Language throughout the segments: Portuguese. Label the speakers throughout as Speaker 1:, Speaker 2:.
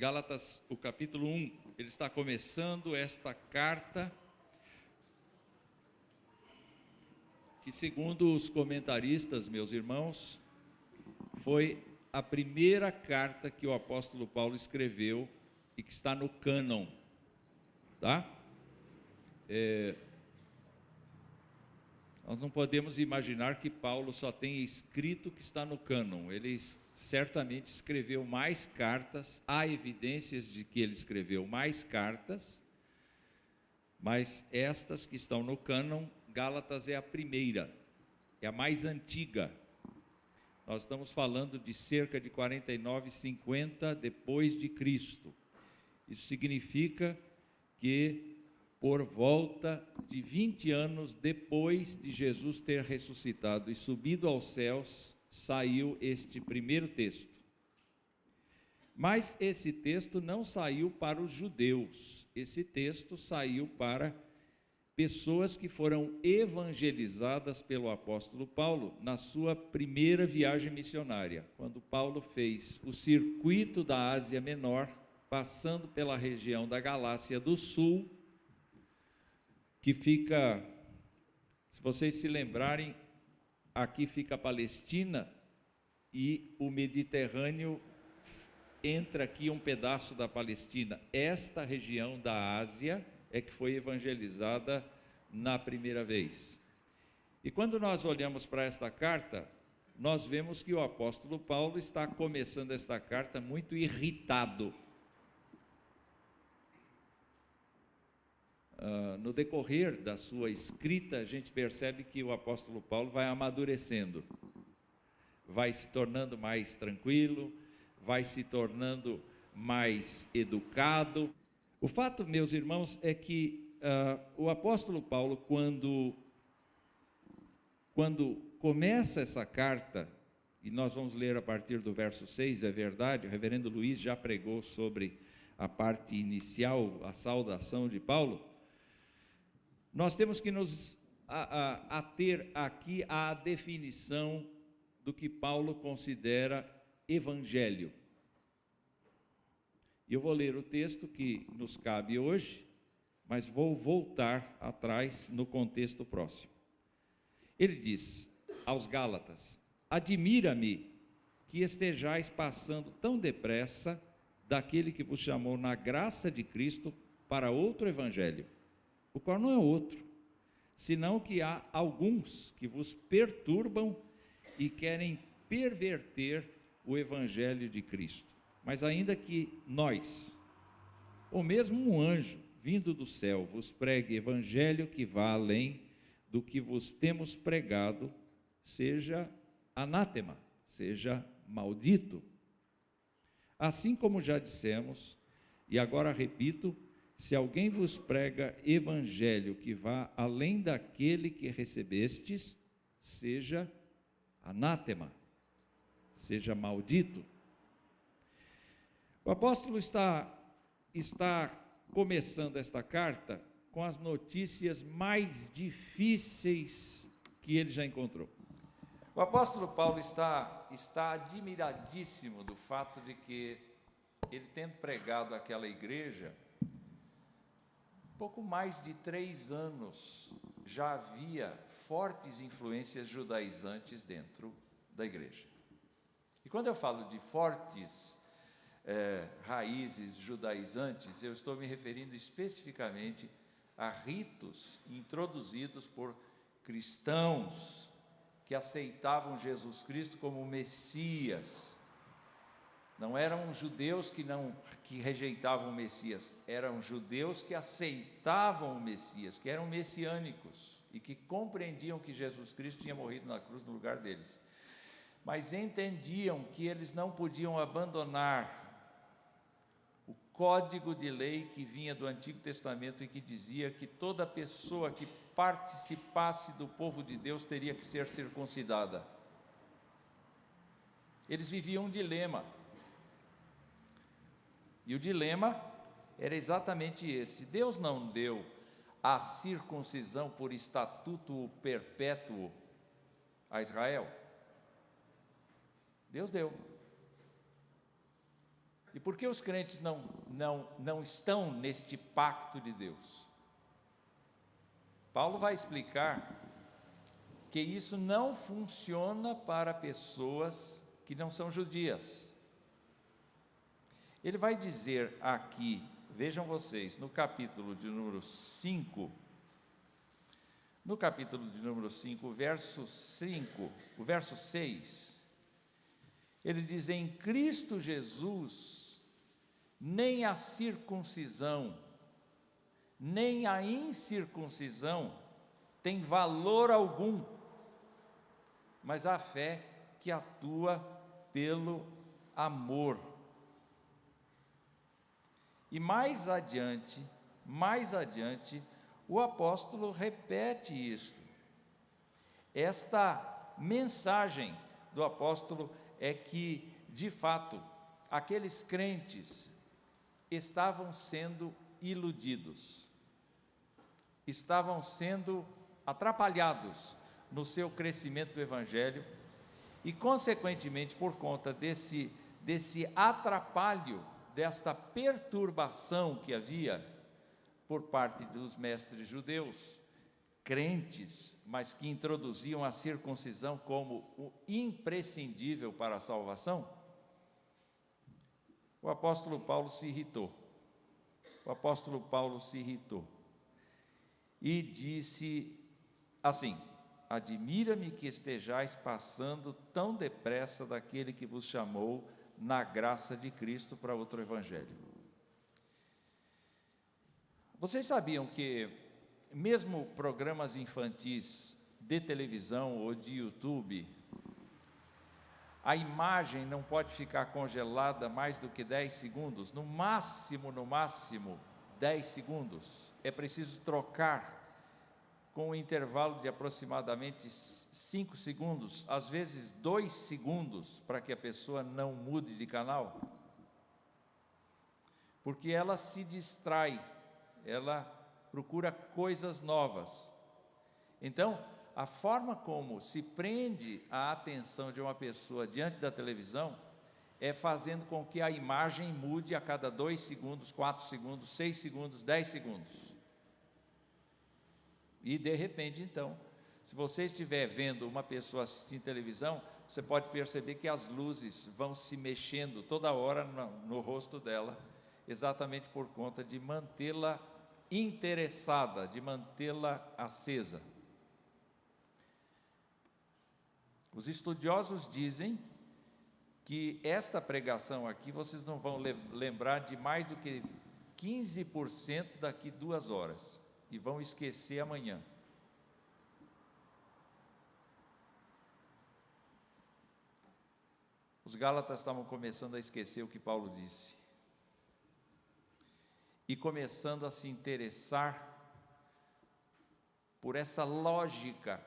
Speaker 1: Gálatas, o capítulo 1, ele está começando esta carta, que segundo os comentaristas, meus irmãos, foi a primeira carta que o apóstolo Paulo escreveu e que está no cânon, tá? Nós não podemos imaginar que Paulo só tenha escrito o que está no cânon. Ele certamente escreveu mais cartas, há evidências de que ele escreveu mais cartas, mas estas que estão no cânon, Gálatas é a primeira, é a mais antiga. Nós estamos falando de cerca de 49, 50 depois de Cristo. Isso significa que por volta de 20 anos depois de Jesus ter ressuscitado e subido aos céus, saiu este primeiro texto. Mas esse texto não saiu para os judeus, esse texto saiu para pessoas que foram evangelizadas pelo apóstolo Paulo na sua primeira viagem missionária, quando Paulo fez o circuito da Ásia Menor, passando pela região da Galácia do Sul, que fica, se vocês se lembrarem, aqui fica a Palestina e o Mediterrâneo entra aqui um pedaço da Palestina. Esta região da Ásia é que foi evangelizada na primeira vez. E quando nós olhamos para esta carta, nós vemos que o apóstolo Paulo está começando esta carta muito irritado. No decorrer da sua escrita, a gente percebe que o apóstolo Paulo vai amadurecendo, vai se tornando mais tranquilo, vai se tornando mais educado. O fato, meus irmãos, é que o apóstolo Paulo, quando começa essa carta, e nós vamos ler a partir do verso 6, é verdade, o reverendo Luiz já pregou sobre a parte inicial, a saudação de Paulo. Nós temos que nos ater aqui à definição do que Paulo considera evangelho. E eu vou ler o texto que nos cabe hoje, mas vou voltar atrás no contexto próximo. Ele diz aos Gálatas: admira-me que estejais passando tão depressa daquele que vos chamou na graça de Cristo para outro evangelho, o qual não é outro, senão que há alguns que vos perturbam e querem perverter o evangelho de Cristo. Mas ainda que nós, ou mesmo um anjo vindo do céu, vos pregue evangelho que vá além do que vos temos pregado, seja anátema, seja maldito. Assim como já dissemos, e agora repito, se alguém vos prega evangelho que vá além daquele que recebestes, seja anátema, seja maldito. O apóstolo está começando esta carta com as notícias mais difíceis que ele já encontrou. O apóstolo Paulo está admiradíssimo do fato de que ele, tendo pregado àquela igreja, pouco mais de 3 anos, já havia fortes influências judaizantes dentro da igreja. E quando eu falo de fortes raízes judaizantes, eu estou me referindo especificamente a ritos introduzidos por cristãos que aceitavam Jesus Cristo como Messias. Não eram judeus que rejeitavam o Messias, eram judeus que aceitavam o Messias, que eram messiânicos e que compreendiam que Jesus Cristo tinha morrido na cruz no lugar deles. Mas entendiam que eles não podiam abandonar o código de lei que vinha do Antigo Testamento e que dizia que toda pessoa que participasse do povo de Deus teria que ser circuncidada. Eles viviam um dilema. E o dilema era exatamente este: Deus não deu a circuncisão por estatuto perpétuo a Israel? Deus deu. E por que os crentes não estão neste pacto de Deus? Paulo vai explicar que isso não funciona para pessoas que não são judias. Ele vai dizer aqui, vejam vocês, no capítulo de número 5, o verso 6, ele diz: em Cristo Jesus, nem a circuncisão, nem a incircuncisão tem valor algum, mas a fé que atua pelo amor. E mais adiante, o apóstolo repete isto. Esta mensagem do apóstolo é que, de fato, aqueles crentes estavam sendo iludidos, estavam sendo atrapalhados no seu crescimento do evangelho e, consequentemente, por conta desse atrapalho, desta perturbação que havia por parte dos mestres judeus, crentes, mas que introduziam a circuncisão como o imprescindível para a salvação, o apóstolo Paulo se irritou. E disse assim: admira-me que estejais passando tão depressa daquele que vos chamou na graça de Cristo para outro evangelho. Vocês sabiam que mesmo programas infantis de televisão ou de YouTube, a imagem não pode ficar congelada mais do que 10 segundos, no máximo 10 segundos. É preciso trocar com um intervalo de aproximadamente 5 segundos, às vezes 2 segundos, para que a pessoa não mude de canal, porque ela se distrai, ela procura coisas novas. Então, a forma como se prende a atenção de uma pessoa diante da televisão é fazendo com que a imagem mude a cada 2 segundos, 4 segundos, 6 segundos, 10 segundos. E de repente, então, se você estiver vendo uma pessoa assistindo televisão, você pode perceber que as luzes vão se mexendo toda hora no rosto dela, exatamente por conta de mantê-la interessada, de mantê-la acesa. Os estudiosos dizem que esta pregação aqui, vocês não vão lembrar de mais do que 15% daqui 2 horas, e vão esquecer amanhã. Os Gálatas estavam começando a esquecer o que Paulo disse, e começando a se interessar por essa lógica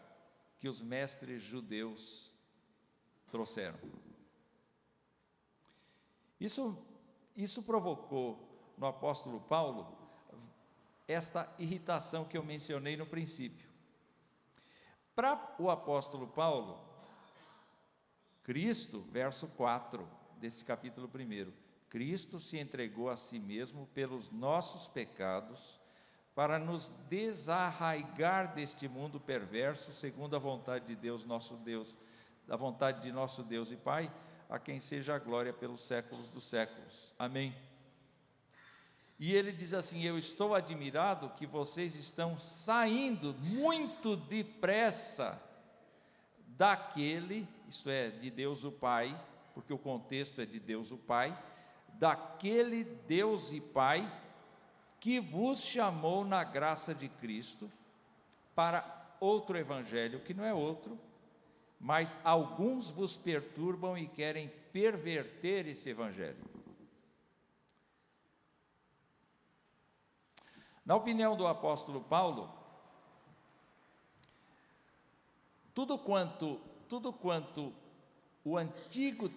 Speaker 1: que os mestres judeus trouxeram. Isso provocou no apóstolo Paulo esta irritação que eu mencionei no princípio. Para o apóstolo Paulo, Cristo, verso 4 deste capítulo 1, Cristo se entregou a si mesmo pelos nossos pecados, para nos desarraigar deste mundo perverso, segundo a vontade de Deus, nosso Deus, a vontade de nosso Deus e Pai, a quem seja a glória pelos séculos dos séculos. Amém. E ele diz assim: eu estou admirado que vocês estão saindo muito depressa daquele, isto é, de Deus o Pai, porque o contexto é de Deus o Pai, daquele Deus e Pai que vos chamou na graça de Cristo para outro evangelho, que não é outro, mas alguns vos perturbam e querem perverter esse evangelho. Na opinião do apóstolo Paulo, tudo quanto o Antigo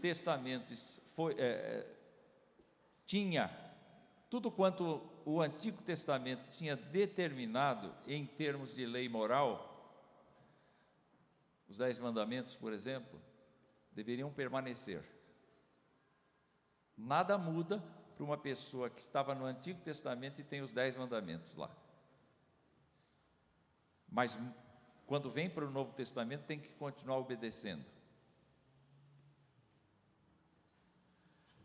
Speaker 1: Testamento tinha determinado em termos de lei moral, os 10 mandamentos, por exemplo, deveriam permanecer. Nada muda para uma pessoa que estava no Antigo Testamento e tem os 10 mandamentos lá. Mas quando vem para o Novo Testamento tem que continuar obedecendo.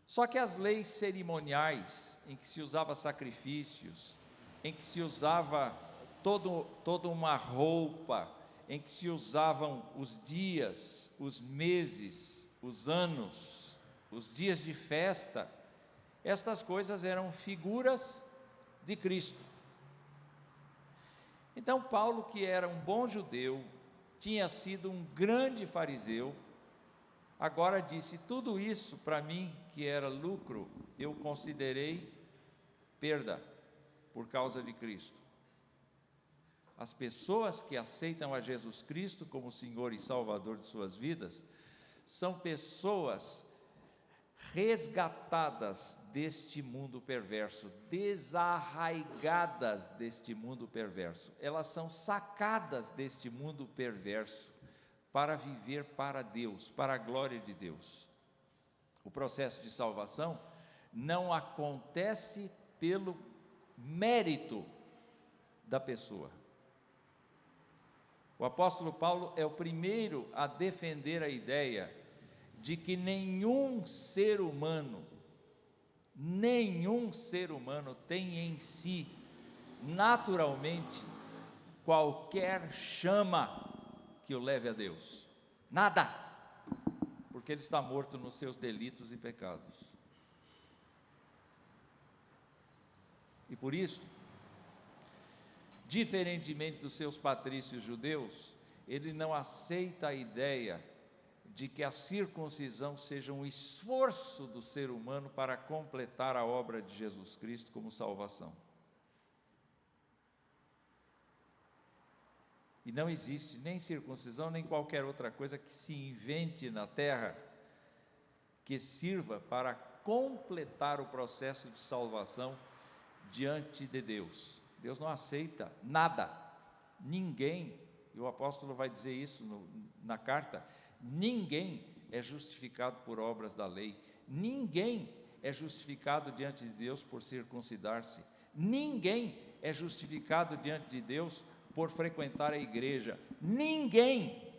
Speaker 1: Só que as leis cerimoniais, em que se usava sacrifícios, em que se usava toda uma roupa, em que se usavam os dias, os meses, os anos, os dias de festa, estas coisas eram figuras de Cristo. Então Paulo, que era um bom judeu, tinha sido um grande fariseu, agora disse: tudo isso para mim que era lucro, eu considerei perda por causa de Cristo. As pessoas que aceitam a Jesus Cristo como Senhor e Salvador de suas vidas, são pessoas resgatadas deste mundo perverso, desarraigadas deste mundo perverso. Elas são sacadas deste mundo perverso para viver para Deus, para a glória de Deus. O processo de salvação não acontece pelo mérito da pessoa. O apóstolo Paulo é o primeiro a defender a ideia de que nenhum ser humano tem em si, naturalmente, qualquer chama que o leve a Deus. Nada, porque ele está morto nos seus delitos e pecados. E por isso, diferentemente dos seus patrícios judeus, ele não aceita a ideia de que a circuncisão seja um esforço do ser humano para completar a obra de Jesus Cristo como salvação. E não existe nem circuncisão, nem qualquer outra coisa que se invente na terra que sirva para completar o processo de salvação diante de Deus. Deus não aceita nada, ninguém, e o apóstolo vai dizer isso na carta: ninguém é justificado por obras da lei, ninguém é justificado diante de Deus por circuncidar-se, ninguém é justificado diante de Deus por frequentar a igreja, ninguém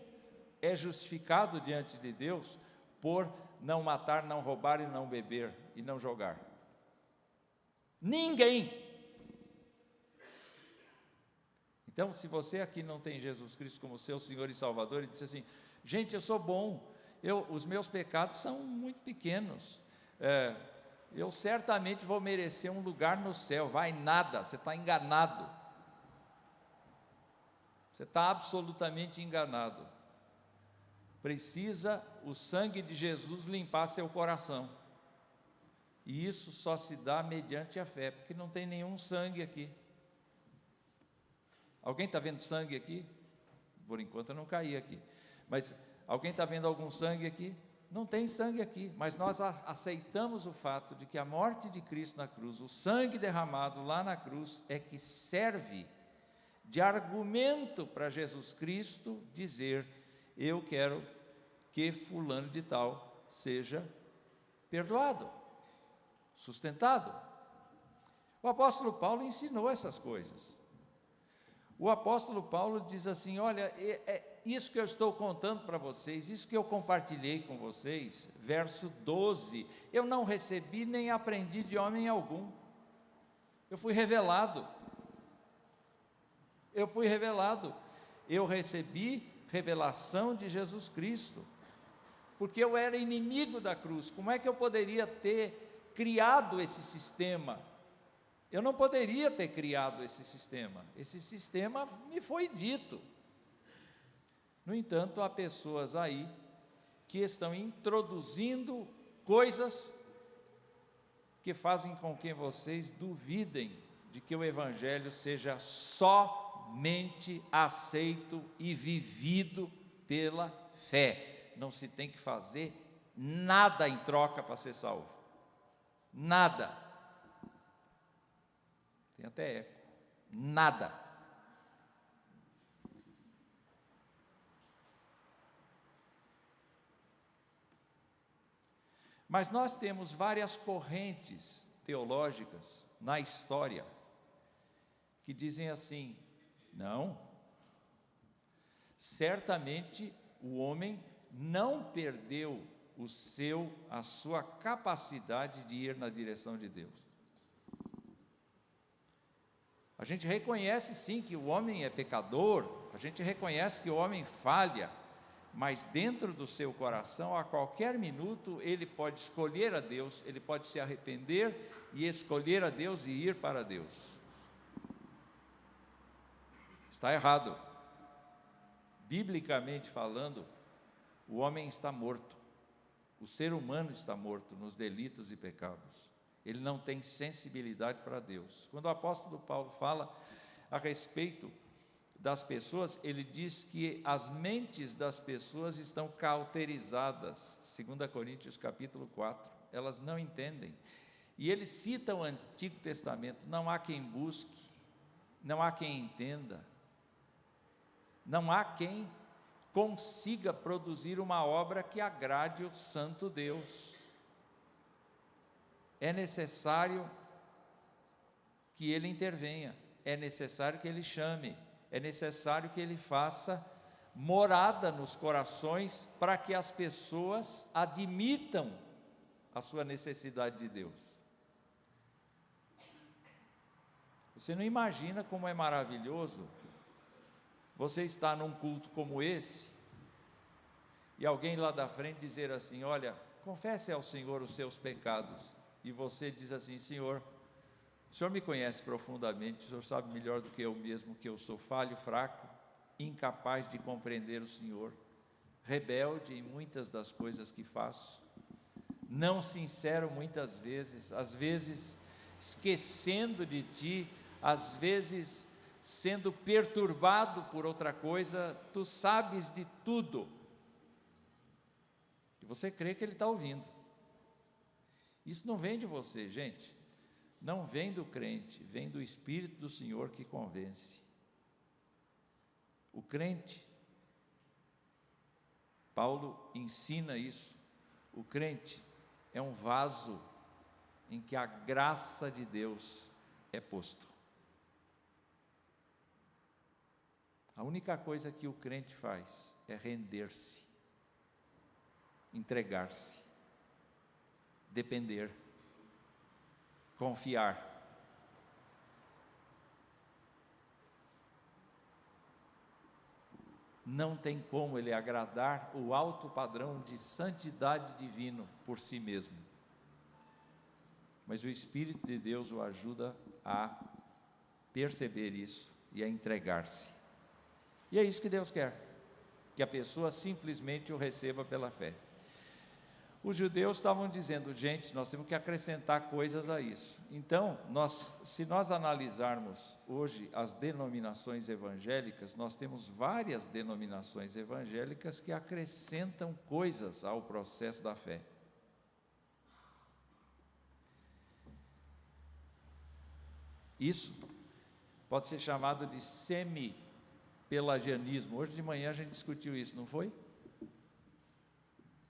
Speaker 1: é justificado diante de Deus por não matar, não roubar e não beber e não jogar. Ninguém. Então, se você aqui não tem Jesus Cristo como seu Senhor e Salvador, e diz assim: gente, eu sou bom, os meus pecados são muito pequenos, eu certamente vou merecer um lugar no céu. Vai nada, você está enganado, você está absolutamente enganado. Precisa o sangue de Jesus limpar seu coração, e isso só se dá mediante a fé, porque não tem nenhum sangue aqui. Alguém está vendo sangue aqui? Por enquanto eu não caí aqui, mas alguém está vendo algum sangue aqui? Não tem sangue aqui, mas nós aceitamos o fato de que a morte de Cristo na cruz, o sangue derramado lá na cruz, é que serve de argumento para Jesus Cristo dizer: eu quero que fulano de tal seja perdoado, sustentado. O apóstolo Paulo ensinou essas coisas. O apóstolo Paulo diz assim: olha, isso que eu estou contando para vocês, isso que eu compartilhei com vocês, verso 12, eu não recebi nem aprendi de homem algum, eu fui revelado, eu recebi revelação de Jesus Cristo, porque eu era inimigo da cruz. Como é que eu poderia ter criado esse sistema? Eu não poderia ter criado esse sistema me foi dito. No entanto, há pessoas aí que estão introduzindo coisas que fazem com que vocês duvidem de que o Evangelho seja somente aceito e vivido pela fé. Não se tem que fazer nada em troca para ser salvo, nada. Tem até eco, nada. Mas nós temos várias correntes teológicas na história que dizem assim: não, certamente o homem não perdeu a sua capacidade de ir na direção de Deus. A gente reconhece sim que o homem é pecador, a gente reconhece que o homem falha, mas dentro do seu coração, a qualquer minuto, ele pode escolher a Deus, ele pode se arrepender e escolher a Deus e ir para Deus. Está errado. Biblicamente falando, o homem está morto, o ser humano está morto nos delitos e pecados. Ele não tem sensibilidade para Deus. Quando o apóstolo Paulo fala a respeito das pessoas, ele diz que as mentes das pessoas estão cauterizadas, 2 Coríntios capítulo 4, elas não entendem. E ele cita o Antigo Testamento: não há quem busque, não há quem entenda, não há quem consiga produzir uma obra que agrade o santo Deus. É necessário que Ele intervenha, é necessário que Ele chame, é necessário que Ele faça morada nos corações para que as pessoas admitam a sua necessidade de Deus. Você não imagina como é maravilhoso você estar num culto como esse e alguém lá da frente dizer assim: olha, confesse ao Senhor os seus pecados. E você diz assim: Senhor, o Senhor me conhece profundamente, o Senhor sabe melhor do que eu mesmo que eu sou falho, fraco, incapaz de compreender o Senhor, rebelde em muitas das coisas que faço, não sincero muitas vezes, às vezes esquecendo de Ti, às vezes sendo perturbado por outra coisa. Tu sabes de tudo. E você crê que Ele está ouvindo. Isso não vem de você, gente, não vem do crente, vem do Espírito do Senhor que convence. O crente, Paulo ensina isso, o crente é um vaso em que a graça de Deus é posto. A única coisa que o crente faz é render-se, entregar-se, depender, confiar. Não tem como ele agradar o alto padrão de santidade divino por si mesmo, mas o Espírito de Deus o ajuda a perceber isso e a entregar-se. E é isso que Deus quer, que a pessoa simplesmente o receba pela fé. Os judeus estavam dizendo: gente, nós temos que acrescentar coisas a isso. Então, se nós analisarmos hoje as denominações evangélicas, nós temos várias denominações evangélicas que acrescentam coisas ao processo da fé. Isso pode ser chamado de semi-pelagianismo. Hoje de manhã a gente discutiu isso, não foi?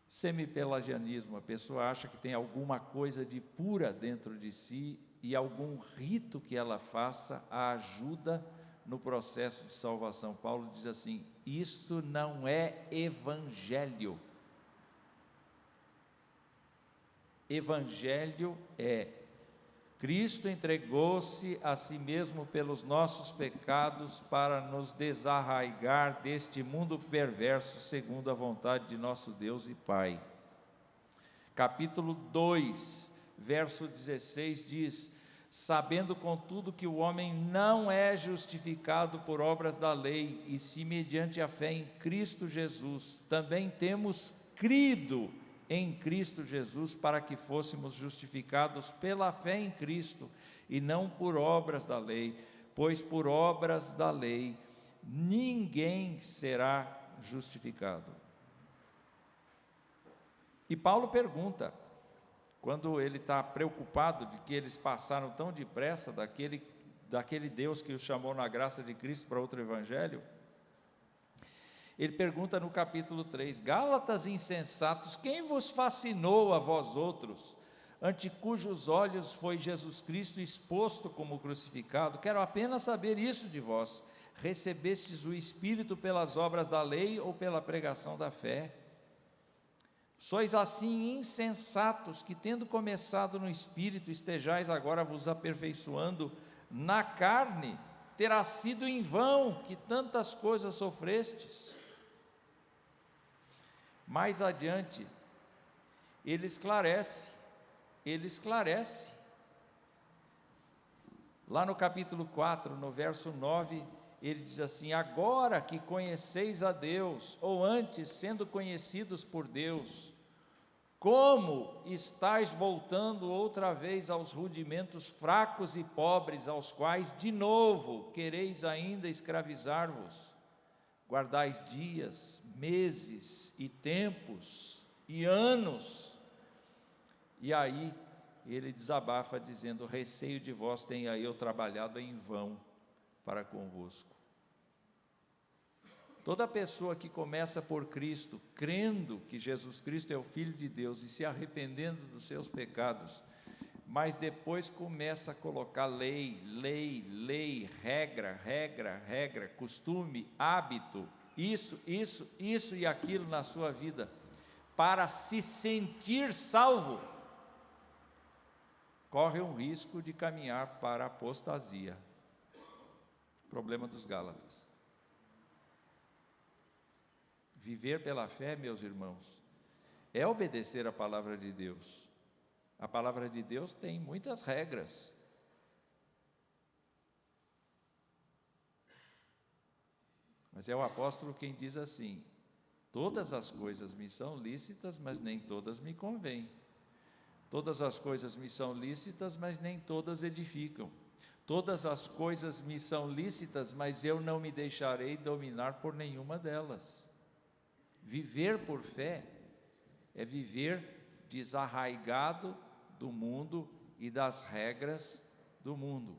Speaker 1: Semi-pelagianismo, a pessoa acha que tem alguma coisa de pura dentro de si e algum rito que ela faça a ajuda no processo de salvação. Paulo diz assim: isto não é evangelho. Evangelho é: Cristo entregou-se a si mesmo pelos nossos pecados para nos desarraigar deste mundo perverso, segundo a vontade de nosso Deus e Pai. Capítulo 2, verso 16 diz: sabendo contudo que o homem não é justificado por obras da lei, e se mediante a fé em Cristo Jesus, também temos crido em Cristo Jesus, para que fôssemos justificados pela fé em Cristo, e não por obras da lei, pois por obras da lei ninguém será justificado. E Paulo pergunta, quando ele está preocupado de que eles passaram tão depressa daquele Deus que os chamou na graça de Cristo para outro evangelho, Ele pergunta no capítulo 3, Gálatas insensatos, quem vos fascinou a vós outros, ante cujos olhos foi Jesus Cristo exposto como crucificado? Quero apenas saber isso de vós, recebestes o Espírito pelas obras da lei ou pela pregação da fé? Sois assim insensatos, que tendo começado no Espírito, estejais agora vos aperfeiçoando na carne, terá sido em vão que tantas coisas sofrestes. Mais adiante, ele esclarece, lá no capítulo 4, no verso 9, ele diz assim: agora que conheceis a Deus, ou antes, sendo conhecidos por Deus, como estáis voltando outra vez aos rudimentos fracos e pobres, aos quais de novo quereis ainda escravizar-vos? Guardais dias, meses e tempos e anos. E aí ele desabafa dizendo: receio de vós tenha eu trabalhado em vão para convosco. Toda pessoa que começa por Cristo, crendo que Jesus Cristo é o Filho de Deus e se arrependendo dos seus pecados, mas depois começa a colocar lei, regra, costume, hábito, isso e aquilo na sua vida, para se sentir salvo, corre um risco de caminhar para a apostasia. Problema dos Gálatas. Viver pela fé, meus irmãos, é obedecer a palavra de Deus. A palavra de Deus tem muitas regras. Mas é o apóstolo quem diz assim: todas as coisas me são lícitas, mas nem todas me convêm. Todas as coisas me são lícitas, mas nem todas edificam. Todas as coisas me são lícitas, mas eu não me deixarei dominar por nenhuma delas. Viver por fé é viver desarraigado do mundo e das regras do mundo.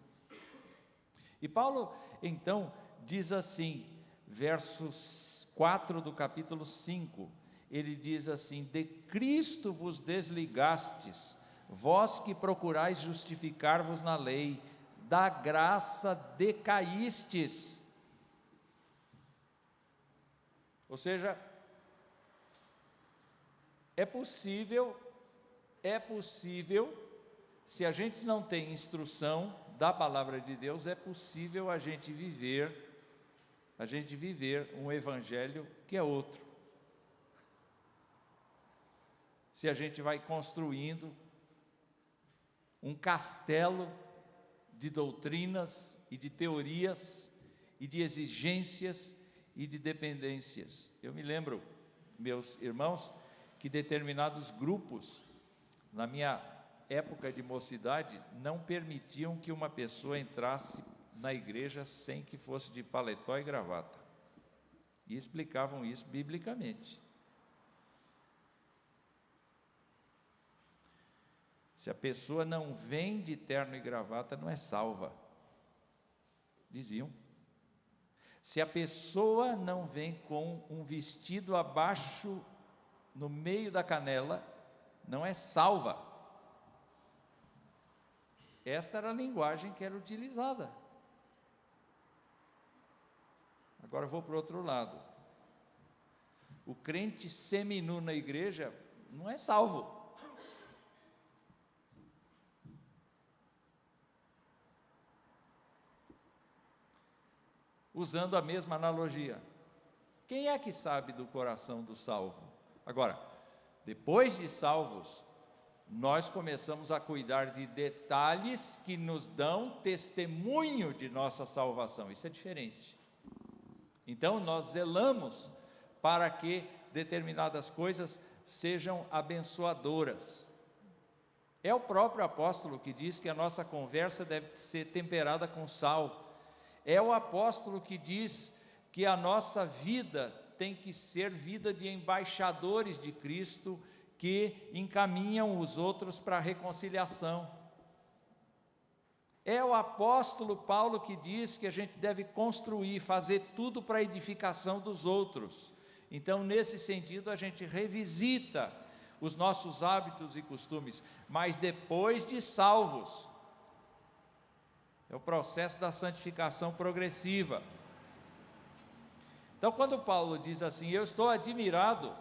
Speaker 1: E Paulo então diz assim, versos 4 do capítulo 5, ele diz assim: de Cristo vos desligastes, vós que procurais justificar-vos na lei, da graça decaístes. Ou seja, é possível, se a gente não tem instrução da palavra de Deus, é possível a gente viver um evangelho que é outro. Se a gente vai construindo um castelo de doutrinas e de teorias e de exigências e de dependências. Eu me lembro, meus irmãos, que determinados grupos, na minha época de mocidade, não permitiam que uma pessoa entrasse na igreja sem que fosse de paletó e gravata. E explicavam isso biblicamente. Se a pessoa não vem de terno e gravata, não é salva. Diziam. Se a pessoa não vem com um vestido abaixo, no meio da canela, não é salva. Esta era a linguagem que era utilizada. Agora vou para o outro lado. O crente seminu na igreja não é salvo. Usando a mesma analogia, quem é que sabe do coração do salvo? Agora, depois de salvos, nós começamos a cuidar de detalhes que nos dão testemunho de nossa salvação. Isso é diferente. Então, nós zelamos para que determinadas coisas sejam abençoadoras. É o próprio apóstolo que diz que a nossa conversa deve ser temperada com sal. É o apóstolo que diz que a nossa vida tem que ser vida de embaixadores de Cristo, que encaminham os outros para a reconciliação. É o apóstolo Paulo que diz que a gente deve construir, fazer tudo para a edificação dos outros. Então, nesse sentido, a gente revisita os nossos hábitos e costumes, mas depois de salvos. É o processo da santificação progressiva. Então, quando Paulo diz assim, eu estou admirado,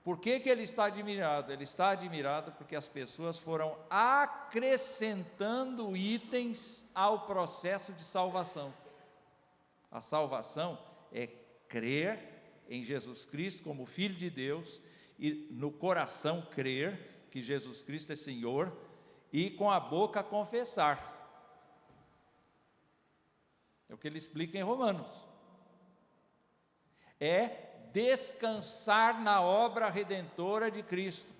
Speaker 1: por que ele está admirado? Ele está admirado porque as pessoas foram acrescentando itens ao processo de salvação. A salvação é crer em Jesus Cristo como Filho de Deus, e no coração crer que Jesus Cristo é Senhor, e com a boca confessar. É o que ele explica em Romanos. É descansar na obra redentora de Cristo.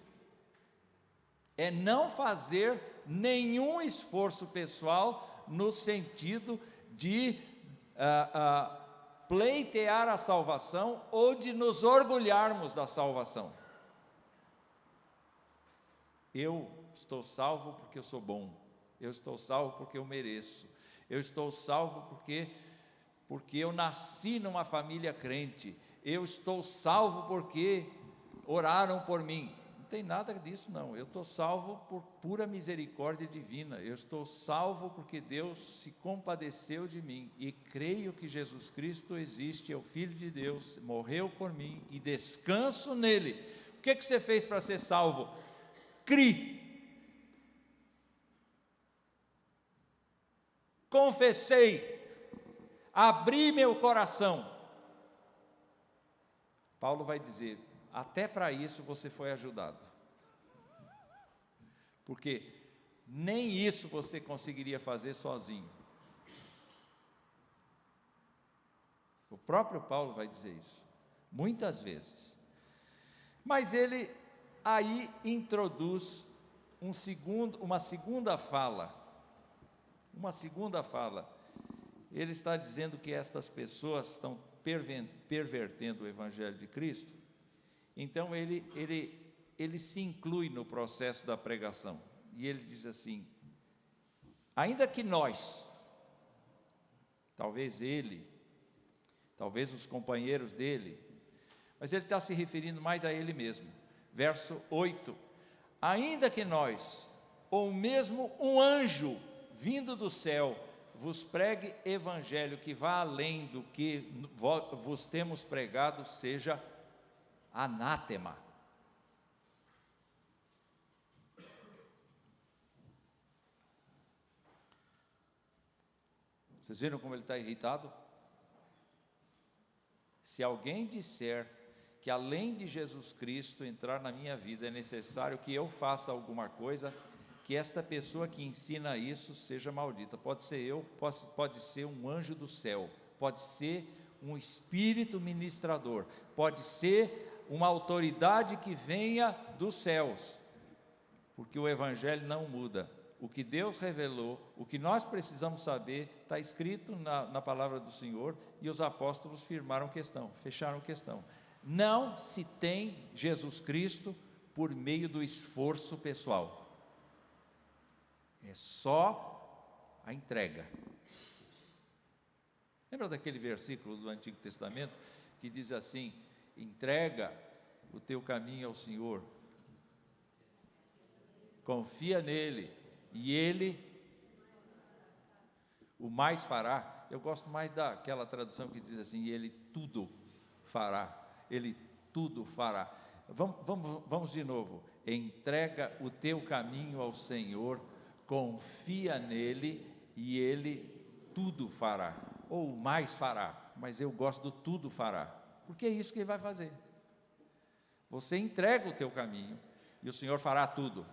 Speaker 1: É não fazer nenhum esforço pessoal no sentido de pleitear a salvação ou de nos orgulharmos da salvação. Eu estou salvo porque eu sou bom. Eu estou salvo porque eu mereço. Eu estou salvo porque eu nasci numa família crente. Eu estou salvo porque oraram por mim. Não tem nada disso não. Eu estou salvo por pura misericórdia divina. Eu estou salvo porque Deus se compadeceu de mim, e creio que Jesus Cristo existe, é o Filho de Deus, morreu por mim, e descanso nele. O que você fez para ser salvo? Cri. Confessei. Abri meu coração. Paulo vai dizer, até para isso você foi ajudado, porque nem isso você conseguiria fazer sozinho. O próprio Paulo vai dizer isso, muitas vezes. Mas ele aí introduz uma segunda fala. Ele está dizendo que estas pessoas estão pervertendo o Evangelho de Cristo. Então ele se inclui no processo da pregação, e ele diz assim, ainda que nós, talvez os companheiros dele, mas ele está se referindo mais a ele mesmo, verso 8, ainda que nós, ou mesmo um anjo vindo do céu, vos pregue evangelho que vá além do que vos temos pregado, seja anátema. Vocês viram como ele está irritado? Se alguém disser que além de Jesus Cristo entrar na minha vida é necessário que eu faça alguma coisa, que esta pessoa que ensina isso seja maldita. Pode ser eu, pode ser um anjo do céu, pode ser um espírito ministrador, pode ser uma autoridade que venha dos céus, porque o Evangelho não muda. O que Deus revelou, o que nós precisamos saber, está escrito na palavra do Senhor, e os apóstolos fecharam questão. Não se tem Jesus Cristo por meio do esforço pessoal. É só a entrega. Lembra daquele versículo do Antigo Testamento que diz assim: entrega o teu caminho ao Senhor, confia nele, e ele o mais fará. Eu gosto mais daquela tradução que diz assim: e ele tudo fará. Ele tudo fará. Vamos de novo. Entrega o teu caminho ao Senhor, confia nele, e ele tudo fará, ou mais fará, mas eu gosto do tudo fará, porque é isso que ele vai fazer. Você entrega o teu caminho, e o Senhor fará tudo.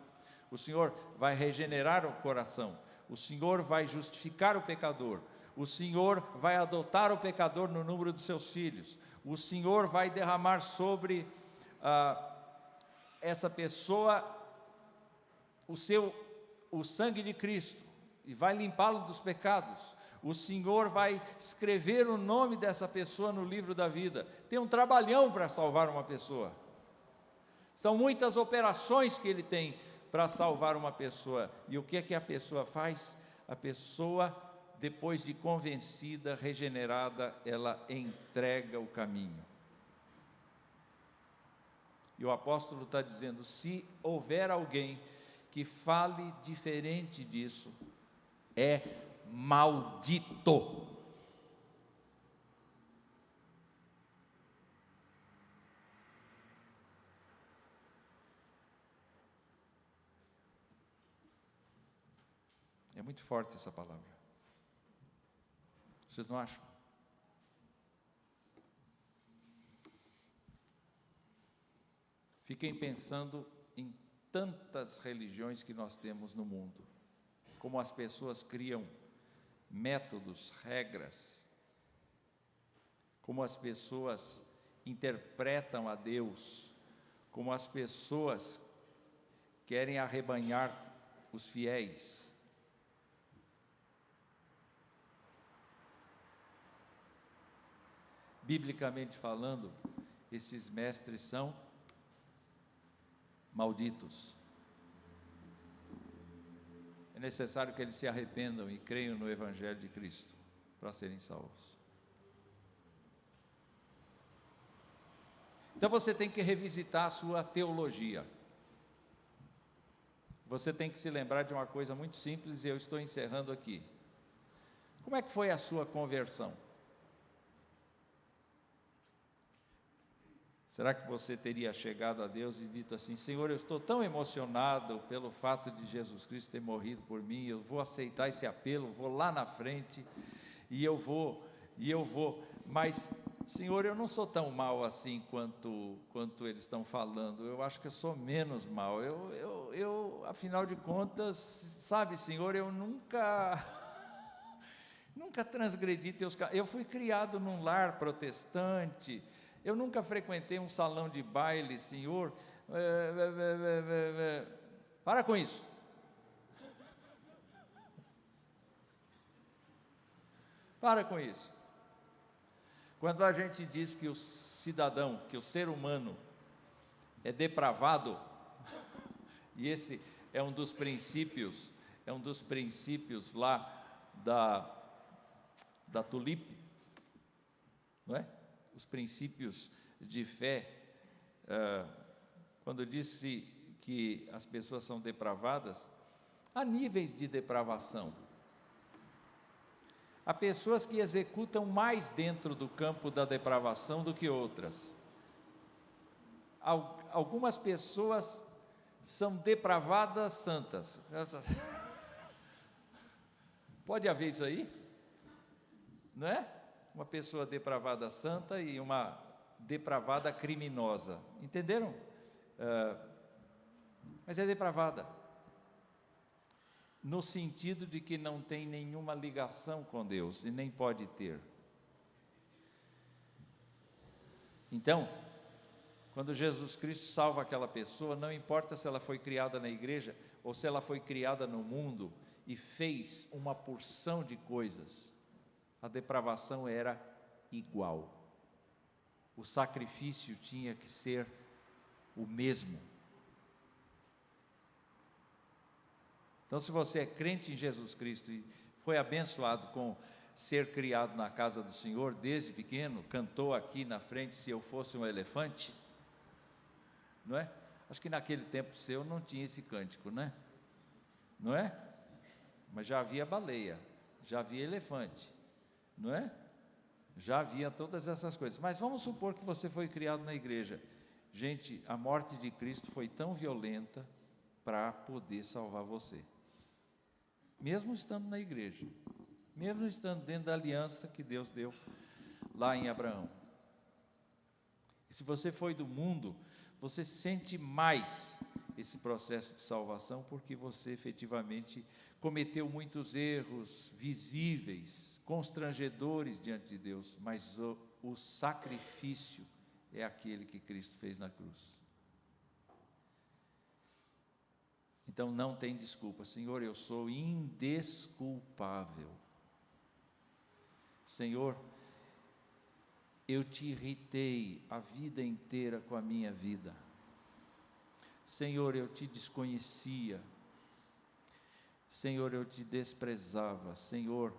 Speaker 1: O Senhor vai regenerar o coração, o Senhor vai justificar o pecador, o Senhor vai adotar o pecador no número dos seus filhos, o Senhor vai derramar sobre essa pessoa o sangue de Cristo, e vai limpá-lo dos pecados. O Senhor vai escrever o nome dessa pessoa no livro da vida. Tem um trabalhão para salvar uma pessoa. São muitas operações que ele tem para salvar uma pessoa. E o que é que a pessoa faz? a pessoa, depois de convencida, regenerada, ela entrega o caminho. E o apóstolo está dizendo: se houver alguém que fale diferente disso, é maldito. É muito forte essa palavra. Vocês não acham? Fiquem pensando em tantas religiões que nós temos no mundo, como as pessoas criam métodos, regras, como as pessoas interpretam a Deus, como as pessoas querem arrebanhar os fiéis. Biblicamente falando, esses mestres são malditos. É necessário que eles se arrependam e creiam no Evangelho de Cristo para serem salvos. Então você tem que revisitar a sua teologia. Você tem que se lembrar de uma coisa muito simples, e eu estou encerrando aqui. Como é que foi a sua conversão? Será que você teria chegado a Deus e dito assim: Senhor, eu estou tão emocionado pelo fato de Jesus Cristo ter morrido por mim, eu vou aceitar esse apelo, vou lá na frente, e eu vou, mas, Senhor, eu não sou tão mal assim quanto eles estão falando, eu acho que eu sou menos mal, eu afinal de contas, sabe, Senhor, eu nunca transgredi teus caminhos, eu fui criado num lar protestante, eu nunca frequentei um salão de baile, Senhor, para com isso. Para com isso. Quando a gente diz que o cidadão, que o ser humano é depravado, e esse é um dos princípios lá da Tulipe, não é? Os princípios de fé, quando disse que as pessoas são depravadas, há níveis de depravação. Há pessoas que executam mais dentro do campo da depravação do que outras. Algumas pessoas são depravadas santas. Pode haver isso aí? Não é? Uma pessoa depravada santa e uma depravada criminosa. Entenderam? Mas é depravada. No sentido de que não tem nenhuma ligação com Deus e nem pode ter. Então, quando Jesus Cristo salva aquela pessoa, não importa se ela foi criada na igreja ou se ela foi criada no mundo e fez uma porção de coisas, a depravação era igual. O sacrifício tinha que ser o mesmo. Então, se você é crente em Jesus Cristo e foi abençoado com ser criado na casa do Senhor desde pequeno, cantou aqui na frente, se eu fosse um elefante, não é? Acho que naquele tempo seu não tinha esse cântico, né? Não é? Mas já havia baleia, já havia elefante, não é? Já havia todas essas coisas. Mas vamos supor que você foi criado na igreja. Gente, a morte de Cristo foi tão violenta para poder salvar você. Mesmo estando na igreja, mesmo estando dentro da aliança que Deus deu lá em Abraão. E se você foi do mundo, você sente mais esse processo de salvação, porque você efetivamente cometeu muitos erros visíveis, constrangedores diante de Deus, mas o sacrifício é aquele que Cristo fez na cruz. Então não tem desculpa. Senhor, eu sou indesculpável. Senhor, eu te irritei a vida inteira com a minha vida. Senhor, eu te desconhecia. Senhor, eu te desprezava. Senhor,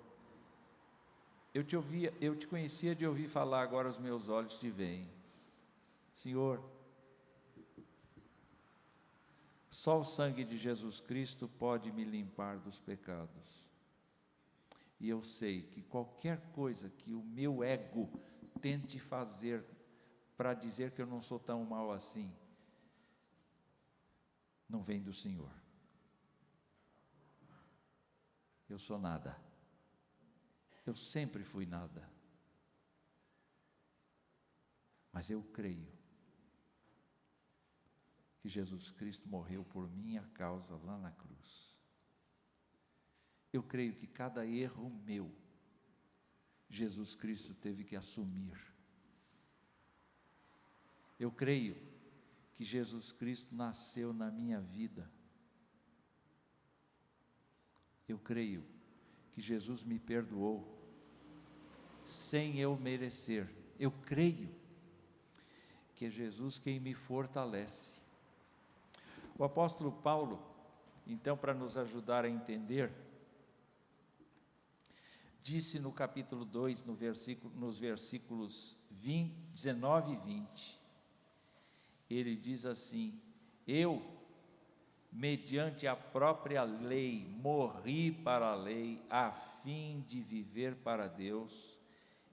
Speaker 1: eu te conhecia de ouvir falar, agora os meus olhos te veem. Senhor, só o sangue de Jesus Cristo pode me limpar dos pecados. E eu sei que qualquer coisa que o meu ego tente fazer para dizer que eu não sou tão mal assim, não vem do Senhor. Eu sou nada. Eu sempre fui nada. Mas eu creio que Jesus Cristo morreu por minha causa lá na cruz. Eu creio que cada erro meu, Jesus Cristo teve que assumir. Eu creio que Jesus Cristo nasceu na minha vida. Eu creio que Jesus me perdoou, sem eu merecer. Eu creio que é Jesus quem me fortalece. O apóstolo Paulo, então, para nos ajudar a entender, disse no capítulo 2, nos versículos 19 e 20, ele diz assim: eu, mediante a própria lei, morri para a lei, a fim de viver para Deus.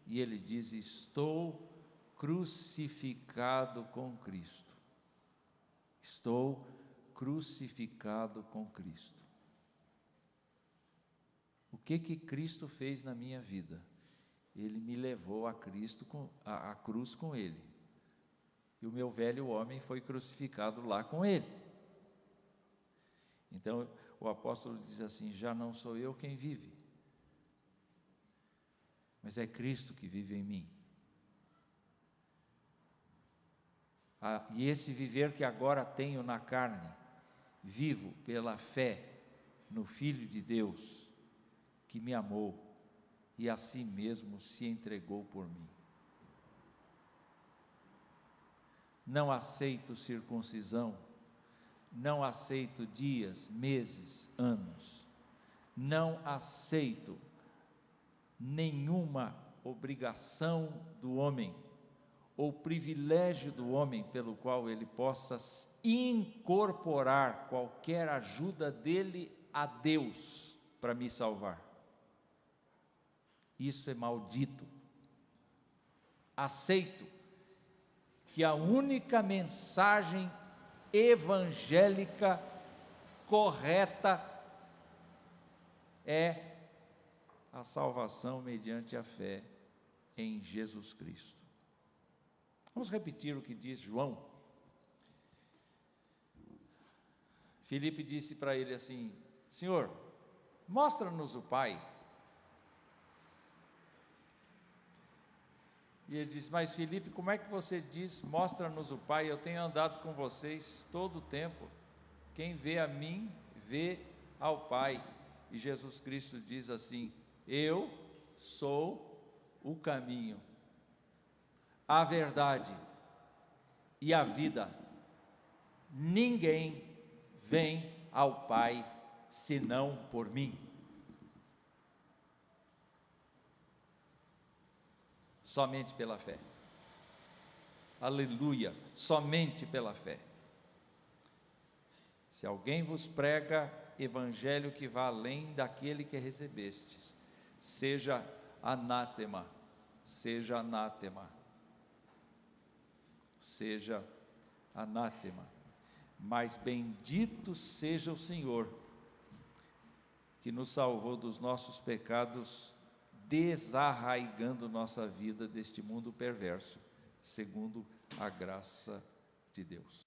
Speaker 1: E ele diz: estou crucificado com Cristo. Estou crucificado com Cristo. O que Cristo fez na minha vida? Ele me levou a Cristo, a cruz com Ele. E o meu velho homem foi crucificado lá com Ele. Então, o apóstolo diz assim: já não sou eu quem vive, mas é Cristo que vive em mim. E esse viver que agora tenho na carne, vivo pela fé no Filho de Deus, que me amou e a si mesmo se entregou por mim. Não aceito circuncisão, não aceito dias, meses, anos, não aceito nenhuma obrigação do homem, ou privilégio do homem pelo qual ele possa incorporar qualquer ajuda dele a Deus para me salvar. Isso é maldito. Aceito que a única mensagem evangélica correta é a salvação mediante a fé em Jesus Cristo. Vamos repetir o que diz João. Filipe disse para ele assim: Senhor, mostra-nos o Pai. E ele disse: mas Filipe, como é que você diz, mostra-nos o Pai? Eu tenho andado com vocês todo o tempo. Quem vê a mim, vê ao Pai. E Jesus Cristo diz assim: eu sou o caminho, a verdade e a vida. Ninguém vem ao Pai senão por mim. Somente pela fé. Aleluia, somente pela fé. Se alguém vos prega evangelho que vá além daquele que recebestes, seja anátema, seja anátema, seja anátema. Mas bendito seja o Senhor, que nos salvou dos nossos pecados, desarraigando nossa vida deste mundo perverso, segundo a graça de Deus.